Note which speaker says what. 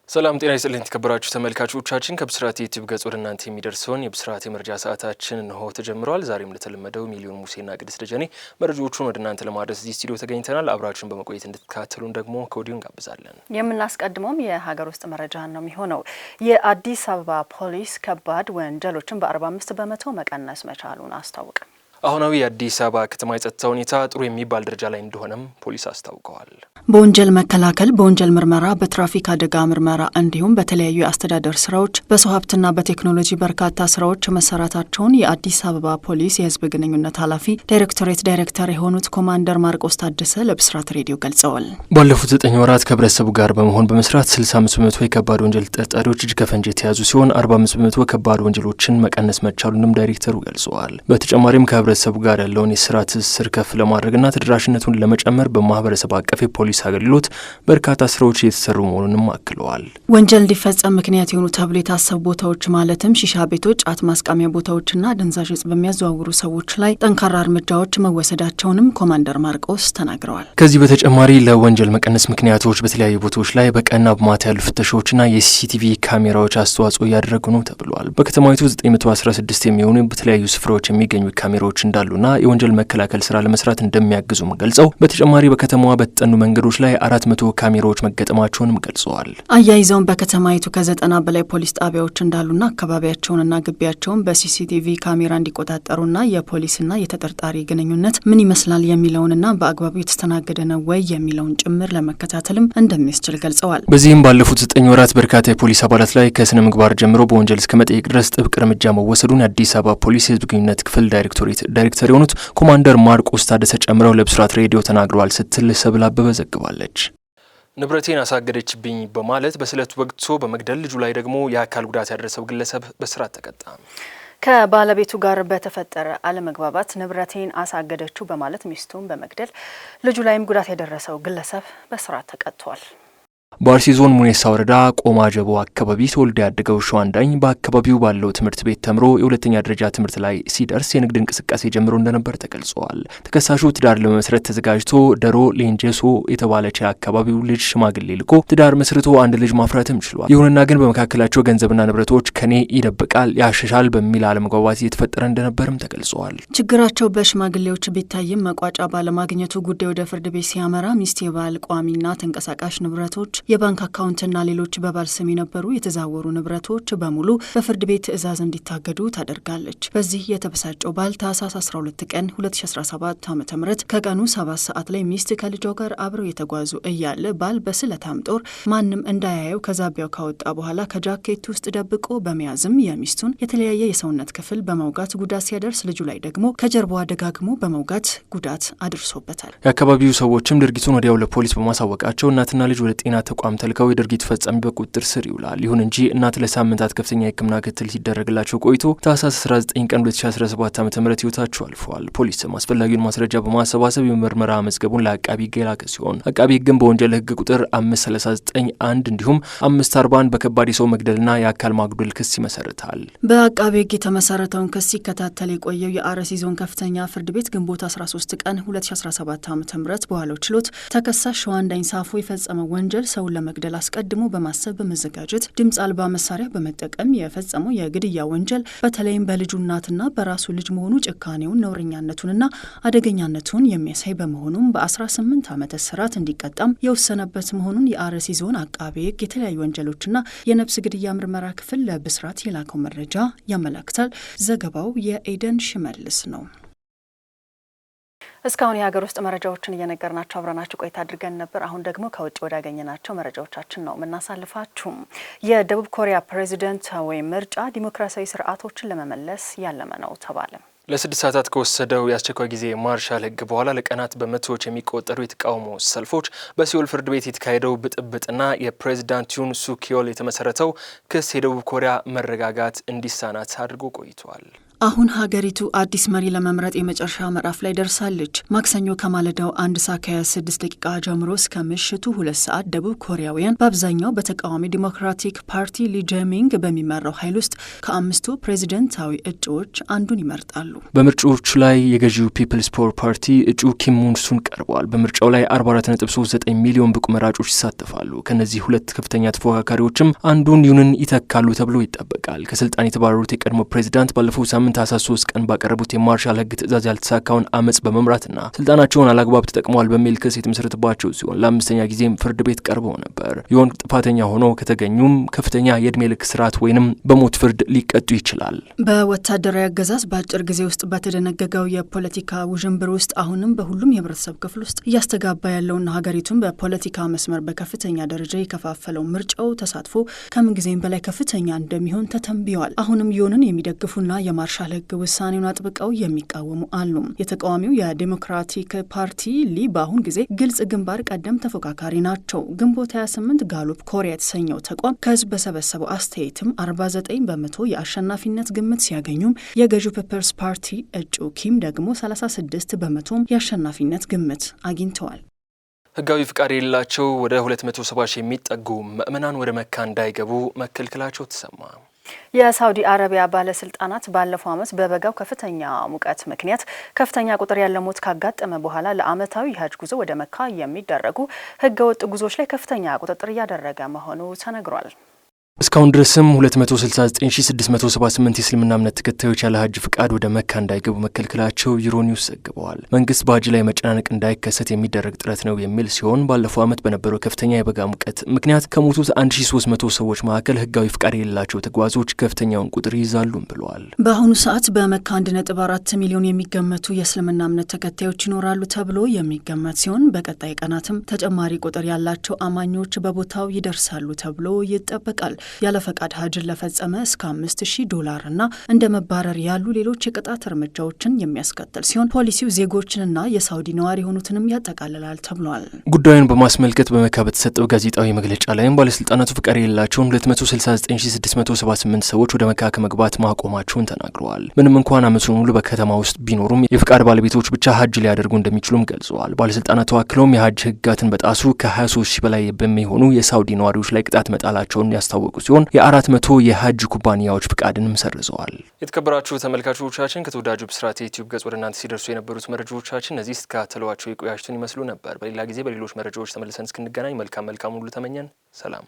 Speaker 1: ሰላም ጤና ይስጥልኝ ተከበራችሁ ተመልካቾቻችን ከብስራት ዩቲዩብ ገጽ ወደ እናንተ የሚደርሰውን የብስራት የመረጃ ሰዓታችን ነው ተጀምሯል። ዛሬም እንደተለመደው ሚሊዮን ሙሴና ቅድስት ደጀኔ መረጃዎቹን ወደ እናንተ ለማድረስ እዚህ ስቱዲዮ ተገኝተናል። አብራችሁን በመቆየት እንድትከታተሉን ደግሞ ከወዲሁ እንጋብዛለን።
Speaker 2: የምናስቀድመውም የሀገር ውስጥ መረጃ ነው የሚሆነው። የአዲስ አበባ ፖሊስ ከባድ ወንጀሎችን በ45 በመቶ መቀነስ መቻሉን አስታወቀ።
Speaker 1: አሁናዊ የአዲስ አበባ ከተማ የጸጥታ ሁኔታ ጥሩ የሚባል ደረጃ ላይ እንደሆነም ፖሊስ አስታውቀዋል።
Speaker 3: በወንጀል መከላከል፣ በወንጀል ምርመራ፣ በትራፊክ አደጋ ምርመራ እንዲሁም በተለያዩ የአስተዳደር ስራዎች በሰው ሀብትና በቴክኖሎጂ በርካታ ስራዎች መሰራታቸውን የአዲስ አበባ ፖሊስ የህዝብ ግንኙነት ኃላፊ ዳይሬክቶሬት ዳይሬክተር የሆኑት ኮማንደር ማርቆስ ታደሰ ለብስራት ሬዲዮ ገልጸዋል።
Speaker 1: ባለፉት 9 ወራት ከህብረተሰቡ ጋር በመሆን በመስራት 65 በመቶ የከባድ ወንጀል ተጠርጣሪዎች እጅ ከፈንጅ የተያዙ ሲሆን 45 በመቶ ከባድ ወንጀሎችን መቀነስ መቻሉንም ዳይሬክተሩ ገልጸዋል። በተጨማሪም ከህብረተሰቡ ጋር ያለውን የስራ ትስስር ከፍ ለማድረግና ተደራሽነቱን ለመጨመር በማህበረሰብ አቀፍ የፖሊስ አገልግሎት በርካታ ስራዎች እየተሰሩ መሆኑንም አክለዋል።
Speaker 3: ወንጀል እንዲፈጸም ምክንያት የሆኑ ተብሎ የታሰቡ ቦታዎች ማለትም ሺሻ ቤቶች፣ ጫት ማስቃሚያ ቦታዎችና አደንዛዥ እጽ በሚያዘዋውሩ ሰዎች ላይ ጠንካራ እርምጃዎች መወሰዳቸውንም ኮማንደር ማርቆስ ተናግረዋል።
Speaker 1: ከዚህ በተጨማሪ ለወንጀል መቀነስ ምክንያቶች በተለያዩ ቦታዎች ላይ በቀንና በማታ ያሉ ፍተሻዎችና የሲሲቲቪ ካሜራዎች አስተዋጽኦ እያደረጉ ነው ተብሏል። በከተማይቱ 916 የሚሆኑ በተለያዩ ስፍራዎች የሚገኙ ካሜራዎች እንዳሉና የወንጀል መከላከል ስራ ለመስራት እንደሚያግዙም ገልጸው በተጨማሪ በከተማዋ በተጠኑ መንገዶች ላይ 400 ካሜራዎች መገጠማቸውንም ገልጸዋል።
Speaker 3: አያይዘውን በከተማይቱ ከ90 በላይ ፖሊስ ጣቢያዎች እንዳሉና አካባቢያቸውንና ግቢያቸውን በሲሲቲቪ ካሜራ እንዲቆጣጠሩና የፖሊስና የተጠርጣሪ ግንኙነት ምን ይመስላል የሚለውንና በአግባቡ የተስተናገደ ነው ወይ የሚለውን ጭምር ለመከታተልም እንደሚያስችል ገልጸዋል።
Speaker 1: በዚህም ባለፉት 9 ወራት በርካታ የፖሊስ አባላት ላይ ከስነ ምግባር ጀምሮ በወንጀል እስከ መጠየቅ ድረስ ጥብቅ እርምጃ መወሰዱን የአዲስ አበባ ፖሊስ የህዝብ ግንኙነት ክፍል ዳይሬክቶሬት ዳይሬክተር የሆኑት ኮማንደር ማርቆስ ታደሰ ጨምረው ለብስራት ሬዲዮ ተናግረዋል ስትል ሰብል አበበ ዘግባለች። ንብረቴን አሳገደችብኝ በማለት በስለት ወግቶ በመግደል ልጁ ላይ ደግሞ የአካል ጉዳት ያደረሰው ግለሰብ በእስራት ተቀጣ።
Speaker 2: ከባለቤቱ ጋር በተፈጠረ አለመግባባት ንብረቴን አሳገደችው በማለት ሚስቱን በመግደል ልጁ ላይም ጉዳት ያደረሰው ግለሰብ በእስራት ተቀጥቷል።
Speaker 1: በአርሲ ዞን ሙኔሳ ወረዳ ቆማ ጀቦ አካባቢ ተወልዶ ያደገው ሸዋንዳኝ በአካባቢው ባለው ትምህርት ቤት ተምሮ የሁለተኛ ደረጃ ትምህርት ላይ ሲደርስ የንግድ እንቅስቃሴ ጀምሮ እንደነበር ተገልጿል። ተከሳሹ ትዳር ለመመስረት ተዘጋጅቶ ደሮ ሌንጀሶ የተባለች የአካባቢው ልጅ ሽማግሌ ልኮ ትዳር መስርቶ አንድ ልጅ ማፍራትም ችሏል። ይሁንና ግን በመካከላቸው ገንዘብና ንብረቶች ከኔ ይደብቃል ያሸሻል በሚል አለመግባባት እየተፈጠረ እንደነበርም ተገልጿል።
Speaker 3: ችግራቸው በሽማግሌዎች ቢታይም መቋጫ ባለማግኘቱ ጉዳዩ ወደ ፍርድ ቤት ሲያመራ ሚስት የባል ቋሚና ተንቀሳቃሽ ንብረቶች የባንክ አካውንትና ሌሎች በባል ስም የነበሩ የተዛወሩ ንብረቶች በሙሉ በፍርድ ቤት ትዕዛዝ እንዲታገዱ ታደርጋለች። በዚህ የተበሳጨው ባል ታህሳስ 12 ቀን 2017 ዓ.ም ከቀኑ 7 ሰዓት ላይ ሚስት ከልጇ ጋር አብረው የተጓዙ እያለ ባል በስለታም ጦር ማንም እንዳያየው ከዛቢያው ካወጣ በኋላ ከጃኬት ውስጥ ደብቆ በመያዝም የሚስቱን የተለያየ የሰውነት ክፍል በመውጋት ጉዳት ሲያደርስ ልጁ ላይ ደግሞ ከጀርባዋ ደጋግሞ በመውጋት ጉዳት አድርሶበታል።
Speaker 1: የአካባቢው ሰዎችም ድርጊቱን ወዲያው ለፖሊስ በማሳወቃቸው እናትና ልጅ ወደ ጤና ተቋም ተልከው የድርጊት ፈጻሚ በቁጥጥር ስር ይውላል። ይሁን እንጂ እናት ለሳምንታት ከፍተኛ የሕክምና ክትትል ሲደረግላቸው ቆይቶ ታህሳስ 19 ቀን 2017 ዓ.ም ህይወታቸው አልፈዋል። ፖሊስም አስፈላጊውን ማስረጃ በማሰባሰብ የምርመራ መዝገቡን ለአቃቢ ሕግ የላከ ሲሆን አቃቢ ሕግም በወንጀል ሕግ ቁጥር 5391 እንዲሁም 541 በከባድ የሰው መግደልና የአካል ማጉደል ክስ ይመሰርታል።
Speaker 3: በአቃቢ ሕግ የተመሰረተውን ክስ ሲከታተል የቆየው የአርሲ ዞን ከፍተኛ ፍርድ ቤት ግንቦት 13 ቀን 2017 ዓ.ም በዋለው ችሎት ተከሳሽ ሸዋንዳኝ ሳፎ የፈጸመው ወንጀል ሰውን ለመግደል አስቀድሞ በማሰብ በመዘጋጀት ድምፅ አልባ መሳሪያ በመጠቀም የፈጸመው የግድያ ወንጀል በተለይም በልጁ እናትና በራሱ ልጅ መሆኑ ጭካኔውን ነውረኛነቱንና አደገኛነቱን የሚያሳይ በመሆኑም በ18 ዓመት እስራት እንዲቀጣም የወሰነበት መሆኑን የአርሲ ዞን አቃቤ ሕግ የተለያዩ ወንጀሎችና የነፍስ ግድያ ምርመራ ክፍል ለብስራት የላከው መረጃ ያመለክታል። ዘገባው የኤደን ሽመልስ ነው።
Speaker 2: እስካሁን የሀገር ውስጥ መረጃዎችን እየነገርናቸው አብረናችሁ ቆይታ አድርገን ነበር። አሁን ደግሞ ከውጭ ወዳገኘናቸው መረጃዎቻችን ነው የምናሳልፋችሁ። የደቡብ ኮሪያ ፕሬዚደንታዊ ምርጫ ዲሞክራሲያዊ ስርዓቶችን ለመመለስ ያለመ ነው ተባለ።
Speaker 1: ለ6 ሰዓታት ከወሰደው የአስቸኳይ ጊዜ ማርሻል ህግ በኋላ ለቀናት በመቶዎች የሚቆጠሩ የተቃውሞ ሰልፎች በሲኦል ፍርድ ቤት የተካሄደው ብጥብጥና የፕሬዚዳንት ዩን ሱኪዮል የተመሰረተው ክስ የደቡብ ኮሪያ መረጋጋት እንዲሳናት አድርጎ ቆይቷል።
Speaker 3: አሁን ሀገሪቱ አዲስ መሪ ለመምረጥ የመጨረሻ ምዕራፍ ላይ ደርሳለች። ማክሰኞ ከማለዳው 1 ሰዓት ከ26 ደቂቃ ጀምሮ እስከ ምሽቱ 2 ሰዓት ደቡብ ኮሪያውያን በአብዛኛው በተቃዋሚ ዲሞክራቲክ ፓርቲ ሊ ጄሚንግ በሚመራው ኃይል ውስጥ ከ5ቱ ፕሬዚደንታዊ እጩዎች አንዱን ይመርጣሉ።
Speaker 1: በምርጫዎቹ ላይ የገዢው ፒፕልስ ፓወር ፓርቲ እጩ ኪም ሙንሱን ቀርበዋል። በምርጫው ላይ 44.39 ሚሊዮን ብቁ መራጮች ይሳተፋሉ። ከነዚህ ሁለት ከፍተኛ ተፎካካሪዎችም አንዱን ዩንን ይተካሉ ተብሎ ይጠበቃል። ከስልጣን የተባረሩት የቀድሞ ፕሬዚዳንት ባለፈው ሳምንት ታህሳስ 3 ቀን ባቀረቡት የማርሻል ህግ ትዕዛዝ ያልተሳካውን አመጽ በመምራትና ስልጣናቸውን አላግባብ ተጠቅመዋል በሚል ክስ የተመሰረተባቸው ሲሆን ለአምስተኛ ጊዜም ፍርድ ቤት ቀርበው ነበር። ይሁን ጥፋተኛ ሆነው ከተገኙም ከፍተኛ የእድሜ ልክ እስራት ወይንም በሞት ፍርድ ሊቀጡ ይችላል።
Speaker 3: በወታደራዊ አገዛዝ በአጭር ጊዜ ውስጥ በተደነገገው የፖለቲካ ውዥንብር ውስጥ አሁንም በሁሉም የህብረተሰብ ክፍል ውስጥ እያስተጋባ ያለውና ሀገሪቱን በፖለቲካ መስመር በከፍተኛ ደረጃ የከፋፈለው ምርጫው ተሳትፎ ከምንጊዜም በላይ ከፍተኛ እንደሚሆን ተተንብየዋል። አሁንም ዩንን የሚደግፉና የማርሻል ህግ ውሳኔውን አጥብቀው የሚቃወሙ አሉ። የተቃዋሚው የዲሞክራቲክ ፓርቲ ሊ በአሁን ጊዜ ግልጽ ግንባር ቀደም ተፎካካሪ ናቸው። ግንቦት 28 ጋሉፕ ኮሪያ የተሰኘው ተቋም ከህዝብ በሰበሰበው አስተያየትም 49 በመቶ የአሸናፊነት ግምት ሲያገኙም የገዢው ፒፕልስ ፓርቲ እጩ ኪም ደግሞ 36 በመቶ የአሸናፊነት ግምት አግኝተዋል።
Speaker 1: ህጋዊ ፍቃድ የሌላቸው ወደ 270 ሺህ የሚጠጉ ምዕመናን ወደ መካ እንዳይገቡ መከልከላቸው ተሰማ።
Speaker 2: የሳውዲ አረቢያ ባለስልጣናት ባለፈው ዓመት በበጋው ከፍተኛ ሙቀት ምክንያት ከፍተኛ ቁጥር ያለው ሞት ካጋጠመ በኋላ ለዓመታዊ የሀጅ ጉዞ ወደ መካ የሚደረጉ ህገወጥ ጉዞዎች ላይ ከፍተኛ ቁጥጥር እያደረገ መሆኑ ተነግሯል።
Speaker 1: እስካሁን ድረስም 269678 የእስልምና እምነት ተከታዮች ያለ ሀጅ ፍቃድ ወደ መካ እንዳይገቡ መከልከላቸው ዩሮኒውስ ዘግበዋል። መንግስት በሀጅ ላይ መጨናነቅ እንዳይከሰት የሚደረግ ጥረት ነው የሚል ሲሆን ባለፈው ዓመት በነበረው ከፍተኛ የበጋ ሙቀት ምክንያት ከሞቱት 1300 ሰዎች መካከል ህጋዊ ፍቃድ የሌላቸው ተጓዦች ከፍተኛውን ቁጥር ይይዛሉም ብለዋል።
Speaker 3: በአሁኑ ሰዓት በመካ 1.4 ሚሊዮን የሚገመቱ የእስልምና እምነት ተከታዮች ይኖራሉ ተብሎ የሚገመት ሲሆን በቀጣይ ቀናትም ተጨማሪ ቁጥር ያላቸው አማኞች በቦታው ይደርሳሉ ተብሎ ይጠበቃል። ያለ ፈቃድ ሀጅን ለፈጸመ እስከ $5000 እና እንደ መባረር ያሉ ሌሎች የቅጣት እርምጃዎችን የሚያስከትል ሲሆን ፖሊሲው ዜጎችንና የሳውዲ ነዋሪ የሆኑትንም ያጠቃልላል ተብሏል።
Speaker 1: ጉዳዩን በማስመልከት በመካ በተሰጠው ጋዜጣዊ መግለጫ ላይም ባለስልጣናቱ ፍቃድ የሌላቸውን 269678 ሰዎች ወደ መካ ከመግባት ማቆማቸውን ተናግረዋል። ምንም እንኳን ዓመቱን ሙሉ በከተማ ውስጥ ቢኖሩም የፍቃድ ባለቤቶች ብቻ ሀጅ ሊያደርጉ እንደሚችሉም ገልጸዋል። ባለስልጣናቱ አክለውም የሀጅ ህጋትን በጣሱ ከ23000 በላይ በሚሆኑ የሳውዲ ነዋሪዎች ላይ ቅጣት መጣላቸውን ያስታወቁ ሲሆን የ400 የሀጅ ኩባንያዎች ፍቃድንም ሰርዘዋል። የተከበራችሁ ተመልካቾቻችን ከተወዳጁ ብስራት ዩቲዩብ ገጽ ወደ እናንተ ሲደርሱ የነበሩት መረጃዎቻችን እነዚህ ስትከታተሏቸው የቆያችሁትን ይመስሉ ነበር። በሌላ ጊዜ በሌሎች መረጃዎች ተመልሰን እስክንገናኝ መልካም ሁሉ ተመኘን። ሰላም።